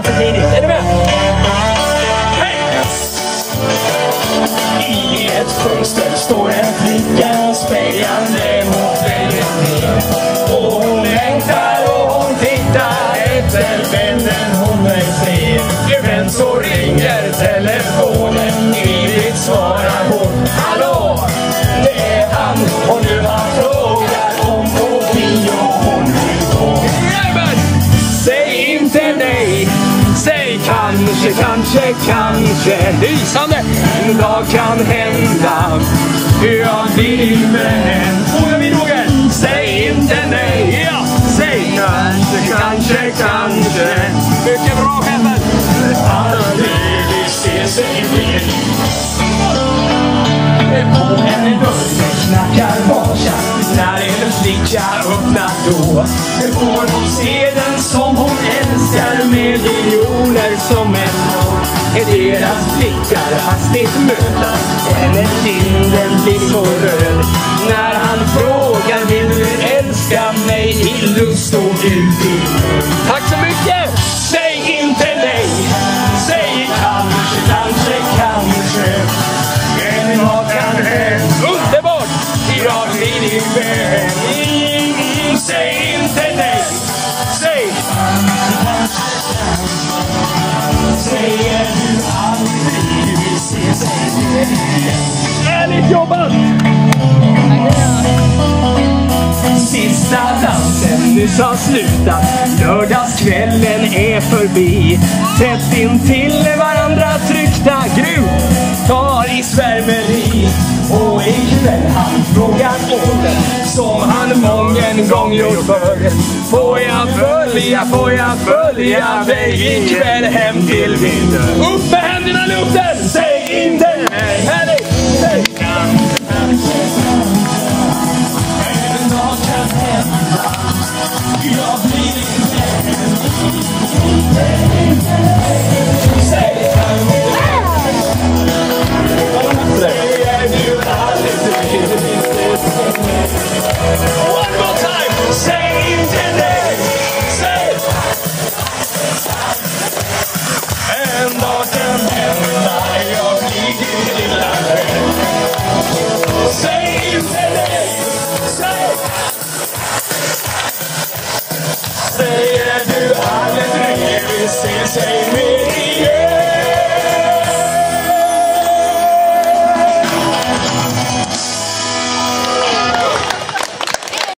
För tidigt. Är du med? Hej! I ett fönster står en flicka spejande mot väggen. Och hon längtar och hon tittar efter vännen hon vill se. Men så ringer telefonen, ivrigt svarar hon. Hallå, det är han och nu han frågar om på bio hon vill gå. Säg inte nej, säg kanske, kanske, kanske. Lysande, en dag kan hända. Jag vill men frågar vi Roger. Säg inte nej, ja. Säg kanske, kanske, kanske. Mycket bra chefer. Aldrig vi ser sig mer. På en dörr knackar varsamt. När en flicka öppnar då får hon se den som hon älskar. Med miljoner som ändå är deras blickar hastigt mötas. Eller kinden blir så röd när han frågar vill du älska mig i lust och uti. Tack så mycket! Säg inte nej, säg kanske, kanske, kanske. Men vad kan hända? Underbart! Jag blir din vän. Säg inte nej, säg säger du aldrig vi ses igen. Ärligt jobbat! Sista dansen nyss har slutat. Lördagskvällen är förbi. Tätt in till varandra tryckta grut tar i svärmeri. Och ikväll han frågar åter som han mången gång gjort förr. Får jag följa dig ikväll hem till min dörr? Upp med händerna i luften! Säg